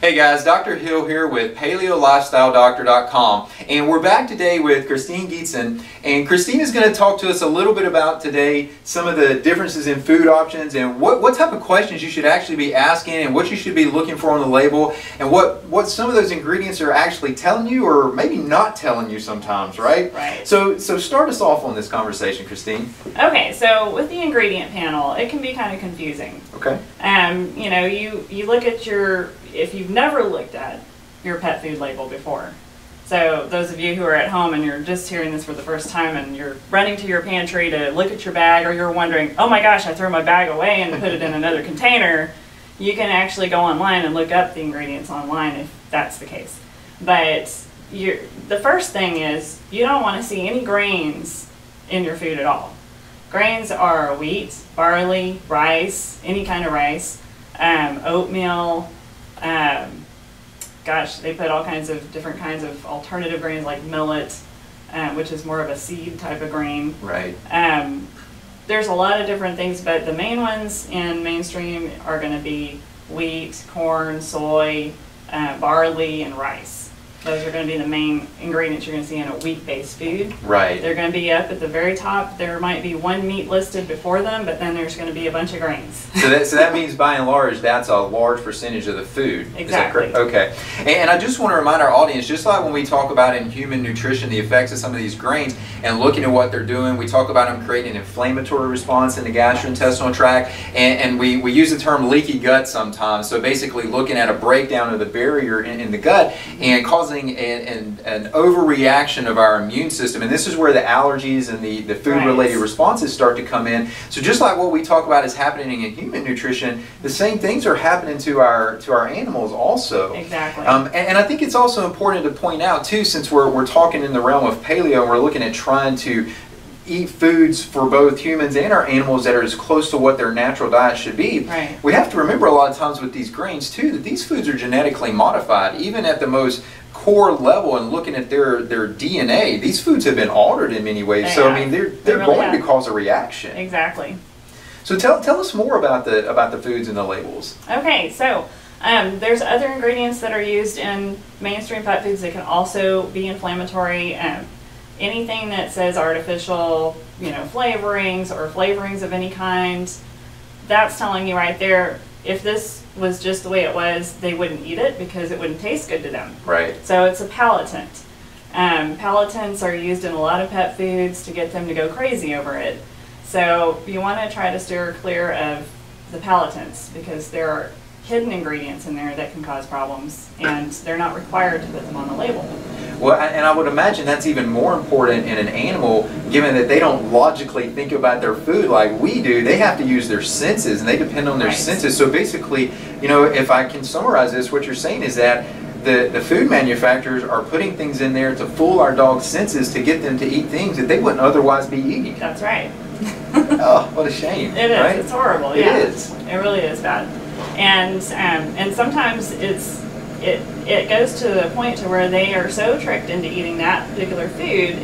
Hey guys, Dr. Hill here with PaleoLifestyleDoctor.com, and we're back today with Christine Geetson, and Christine is going to talk to us a little bit about today some of the differences in food options and what type of questions you should actually be asking and what you should be looking for on the label and what some of those ingredients are actually telling you or maybe not telling you sometimes, right? Right. So start us off on this conversation, Christine. Okay, so with the ingredient panel, it can be kind of confusing. Okay. You know, you look at if you've never looked at your pet food label before. So those of you who are at home and you're just hearing this for the first time and you're running to your pantry to look at your bag, or you're wondering, oh my gosh, I threw my bag away and put it in another container, you can actually go online and look up the ingredients online if that's the case. But the first thing is you don't want to see any grains in your food at all. Grains are wheat, barley, rice, any kind of rice, oatmeal. Gosh, they put all kinds of different kinds of alternative grains like millet, which is more of a seed type of grain. Right. There's a lot of different things, but the main ones in mainstream are going to be wheat, corn, soy, barley, and rice. Those are going to be the main ingredients you're going to see in a wheat-based food. Right. They're going to be up at the very top. There might be one meat listed before them, but then there's going to be a bunch of grains. So that means by and large, that's a large percentage of the food. Exactly. Is that correct? Okay. And I just want to remind our audience, just like when we talk about in human nutrition, the effects of some of these grains and looking at what they're doing, we talk about them creating an inflammatory response in the gastrointestinal tract, and we use the term leaky gut sometimes. So basically looking at a breakdown of the barrier in the gut and causing an overreaction of our immune system, and this is where the allergies and the food-related responses start to come in. So just like what we talk about is happening in human nutrition, the same things are happening to our animals also. Exactly. And I think it's also important to point out too, since we're talking in the realm of paleo and we're looking at trying to eat foods for both humans and our animals that are as close to what their natural diet should be. Right. We have to remember a lot of times with these grains too that these foods are genetically modified, even at the most core level, and looking at their DNA. These foods have been altered in many ways. So I mean, they're really going to cause a reaction. Exactly. So tell us more about the foods and the labels. Okay, so there's other ingredients that are used in mainstream pet foods that can also be inflammatory. Anything that says artificial, flavorings or flavorings of any kind, that's telling you right there, if this was just the way it was, they wouldn't eat it because it wouldn't taste good to them. Right. So it's a palatant. Palатants are used in a lot of pet foods to get them to go crazy over it. So you want to try to steer clear of the palatants because there are hidden ingredients in there that can cause problems, and they're not required to put them on the label. Well, and I would imagine that's even more important in an animal, given that they don't logically think about their food like we do. They have to use their senses, and they depend on their senses. So basically, if I can summarize this, what you're saying is that the food manufacturers are putting things in there to fool our dog's senses to get them to eat things that they wouldn't otherwise be eating. That's right. Oh, what a shame. It is. Right? It's horrible. It is. It really is bad. And sometimes it goes to the point to where they are so tricked into eating that particular food,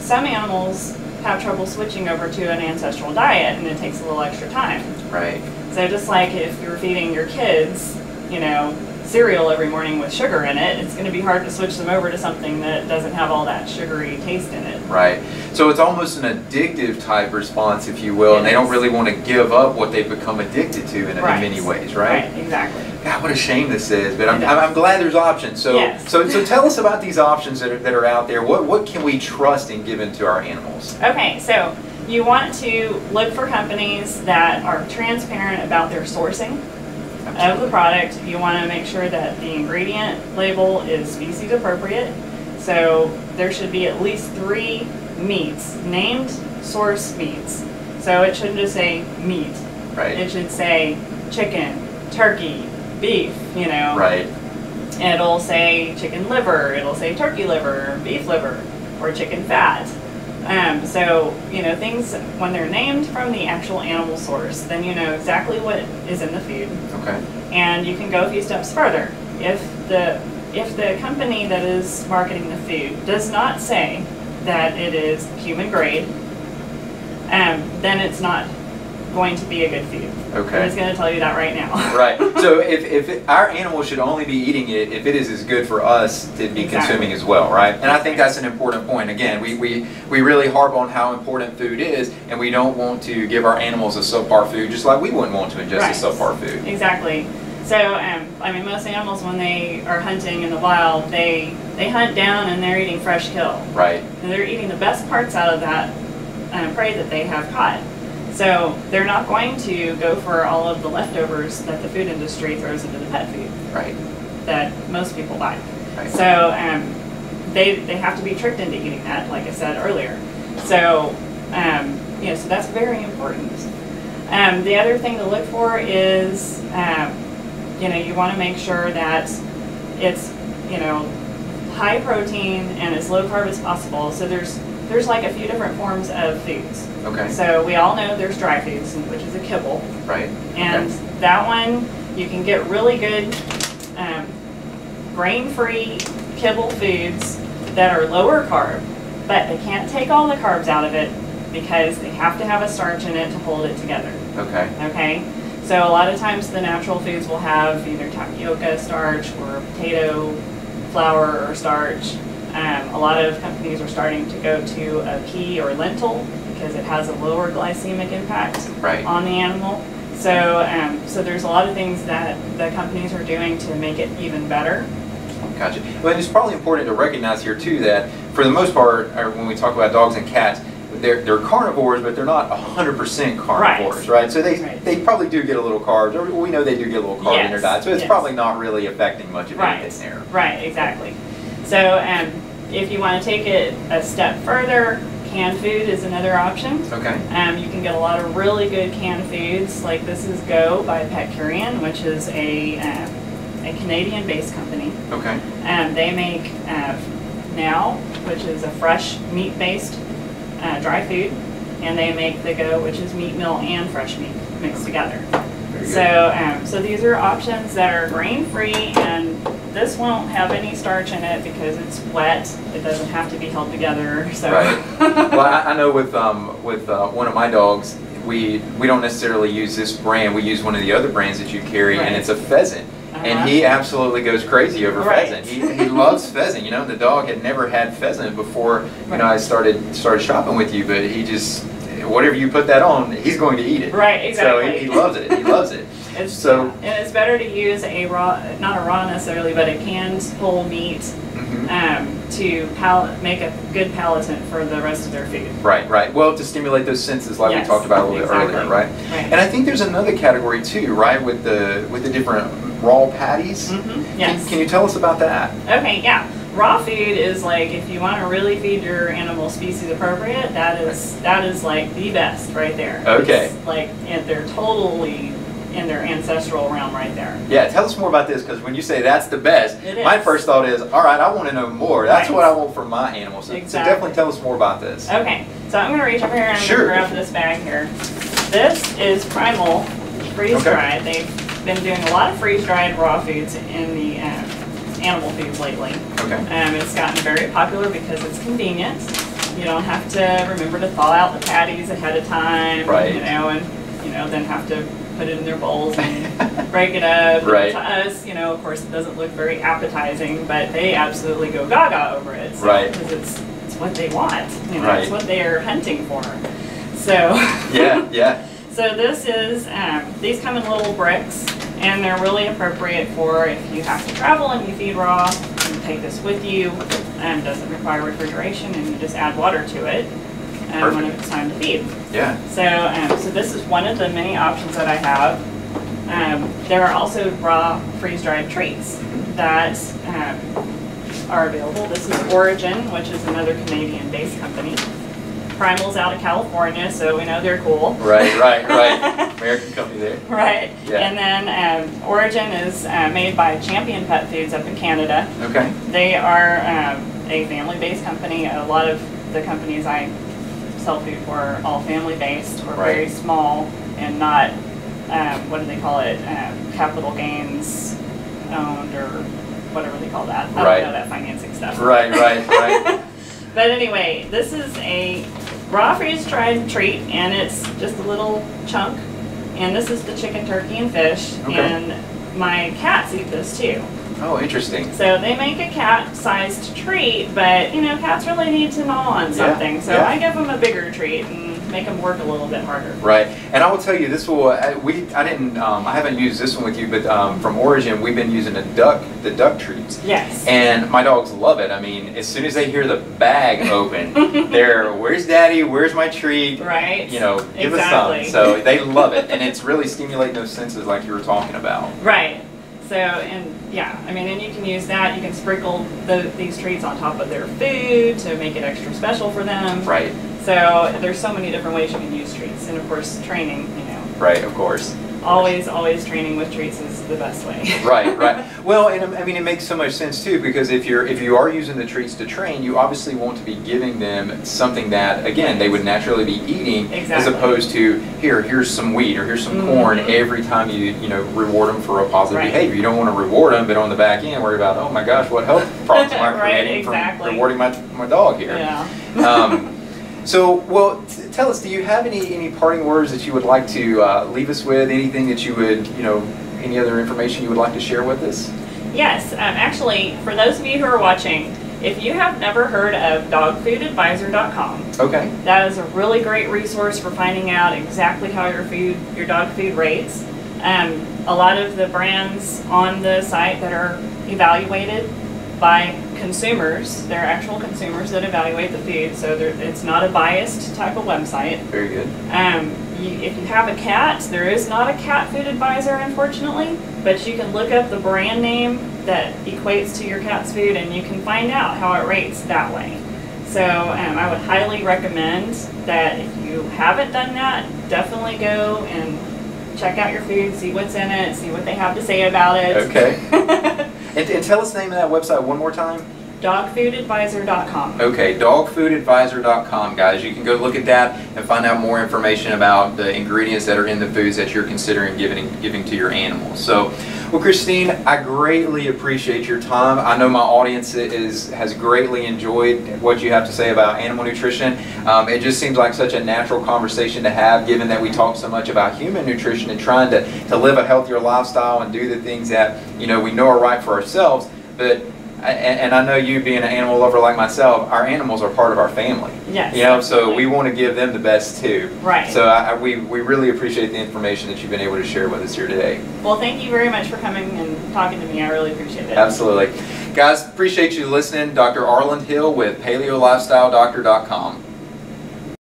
some animals have trouble switching over to an ancestral diet, and it takes a little extra time. Right. So just like if you're feeding your kids, cereal every morning with sugar in it, it's going to be hard to switch them over to something that doesn't have all that sugary taste in it. Right. So it's almost an addictive type response, if you will, and they don't really want to give up what they've become addicted to in many ways, right? Right, exactly. God, what a shame this is, but I'm glad there's options. So, yes. so tell us about these options that are out there. What can we trust in giving to our animals? Okay, so you want to look for companies that are transparent about their sourcing of the product. You want to make sure that the ingredient label is species appropriate. So there should be at least 3 meats, named source meats. So it shouldn't just say meat. Right. It should say chicken, turkey, beef, Right. It'll say chicken liver, it'll say turkey liver, beef liver, or chicken fat. So, things, when they're named from the actual animal source, then you know exactly what is in the food. Okay. And you can go a few steps further. If the company that is marketing the food does not say that it is human grade, then it's not going to be a good food. Okay. I'm just going to tell you that right now. Right. So if our animals should only be eating it if it is as good for us to be consuming as well, right? And I think that's an important point. Again, we really harp on how important food is, and we don't want to give our animals a subpar food, just like we wouldn't want to ingest a subpar food. Exactly. So, I mean, most animals, when they are hunting in the wild, they hunt down and they're eating fresh kill. Right. And they're eating the best parts out of that prey that they have caught. So they're not going to go for all of the leftovers that the food industry throws into the pet food. Right. That most people buy. Right. So they have to be tricked into eating that, like I said earlier. So, you know, so that's very important. The other thing to look for is, you know, you want to make sure that it's, you know, high protein and as low carb as possible. So there's like a few different forms of foods. Okay. So we all know there's dry foods, which is a kibble. Right. And that one, you can get really good grain-free kibble foods that are lower carb, but they can't take all the carbs out of it because they have to have a starch in it to hold it together. Okay. Okay? So a lot of times the natural foods will have either tapioca starch or potato flour or starch. A lot of companies are starting to go to a pea or lentil because it has a lower glycemic impact on the animal. So, so there's a lot of things that the companies are doing to make it even better. Gotcha. Well, and it's probably important to recognize here too that for the most part, when we talk about dogs and cats, they're carnivores, but they're not 100% carnivores, right? So they probably do get a little carbs, or we know they do get a little carb in their diet, so it's probably not really affecting much of anything there. Right, exactly. So if you want to take it a step further, canned food is another option. Okay. You can get a lot of really good canned foods, like this is Go by Petcurian, which is a Canadian-based company. Okay. They make Now, which is a fresh meat-based dry food, and they make the Go, which is meat meal and fresh meat mixed together. So these are options that are grain-free, and this won't have any starch in it because it's wet. It doesn't have to be held together. So. Right. Well, I know with one of my dogs, we don't necessarily use this brand. We use one of the other brands that you carry, and it's a pheasant. And he absolutely goes crazy over pheasant. He loves pheasant. You know, the dog had never had pheasant before. You know, I started shopping with you, but he just, whatever you put that on, he's going to eat it. Right, exactly. So he loves it. He loves it. And it's better to use a raw, not a raw necessarily, but a canned whole meat to make a good palatant for the rest of their food. Right, right. Well, to stimulate those senses, like we talked about a little bit earlier, right? And I think there's another category too, right, with the different raw patties. Yes. Can you tell us about that? Okay, yeah. Raw food is like, if you want to really feed your animal species appropriate, that is like the best right there. Okay. It's like, they're totally in their ancestral realm right there. Yeah, tell us more about this, because when you say that's the best, my first thought is, all right, I want to know more. That's what I want for my animals. So definitely tell us more about this. Okay, so I'm going to reach up here and I'm going to grab this bag here. This is Primal freeze-dried. They've been doing a lot of freeze-dried raw foods in the animal foods lately. Okay. It's gotten very popular because it's convenient. You don't have to remember to thaw out the patties ahead of time, you know, and then have to put it in their bowls and break it up. Right. To us, of course, it doesn't look very appetizing, but they absolutely go gaga over it. So, because it's what they want. It's what they are hunting for. So. Yeah. So this is, these come in little bricks, and they're really appropriate for if you have to travel and you feed raw. You can take this with you. Doesn't require refrigeration, and you just add water to it. When it's time to feed. Yeah. So this is one of the many options that I have. There are also raw freeze-dried treats that are available. This is Origin, which is another Canadian-based company. Primal's out of California, so we know they're cool. Right. American company there. Right. Yeah. And then Origin is made by Champion Pet Foods up in Canada. Okay. They are a family-based company. A lot of the companies I sell food for are all family-based or very small and not, what do they call it, capital gains owned or whatever they call that. I don't know that financing stuff. Right. But anyway, this is a raw freeze-dried treat, and it's just a little chunk and this is the chicken, turkey, and fish, Okay. and my cats eat this too. Oh, interesting. So they make a cat-sized treat, but you know, cats really need to gnaw on something. So I give them a bigger treat and make them work a little bit harder. Right, and I will tell you, this will. I haven't used this one with you, but from Origin, we've been using the duck treats. Yes. And my dogs love it. I mean, as soon as they hear the bag open, they're, "Where's Daddy? Where's my treat?" Right. You know, give us some. So they love it, and it's really stimulating those senses, like you were talking about. Right. So, and yeah, I mean, and you can use that. You can sprinkle these treats on top of their food to make it extra special for them. Right. So there's so many different ways you can use treats, and of course, training. You know. Right. Of course. Always training with treats is the best way. Right. Well, and I mean, it makes so much sense too, because if you are using the treats to train, you obviously want to be giving them something that, again, they would naturally be eating, as opposed to here's some wheat or here's some corn every time you reward them for a positive behavior. You don't want to reward them, but on the back end worry about, oh my gosh, what health problems am I creating from rewarding my dog here? Yeah. So, well, tell us, do you have any parting words that you would like to leave us with? Anything that you would, any other information you would like to share with us? Yes, actually, for those of you who are watching, if you have never heard of dogfoodadvisor.com, okay, that is a really great resource for finding out exactly how your dog food rates. A lot of the brands on the site that are evaluated by consumers, they're actual consumers that evaluate the food, so it's not a biased type of website. Very good. If you have a cat, there is not a cat food advisor, unfortunately, but you can look up the brand name that equates to your cat's food, and you can find out how it rates that way. So I would highly recommend that if you haven't done that, definitely go and check out your food, see what's in it, see what they have to say about it. Okay. And tell us the name of that website one more time. Dogfoodadvisor.com. Okay, dogfoodadvisor.com, guys. You can go look at that and find out more information about the ingredients that are in the foods that you're considering giving to your animals. So, well, Christine, I greatly appreciate your time. I know my audience has greatly enjoyed what you have to say about animal nutrition. It just seems like such a natural conversation to have, given that we talk so much about human nutrition and trying to live a healthier lifestyle and do the things that we know are right for ourselves. But and I know you being an animal lover like myself, our animals are part of our family. Yes. So we want to give them the best too. Right. So we really appreciate the information that you've been able to share with us here today. Well, thank you very much for coming and talking to me. I really appreciate it. Absolutely. Guys, appreciate you listening. Dr. Arland Hill with PaleoLifestyleDoctor.com.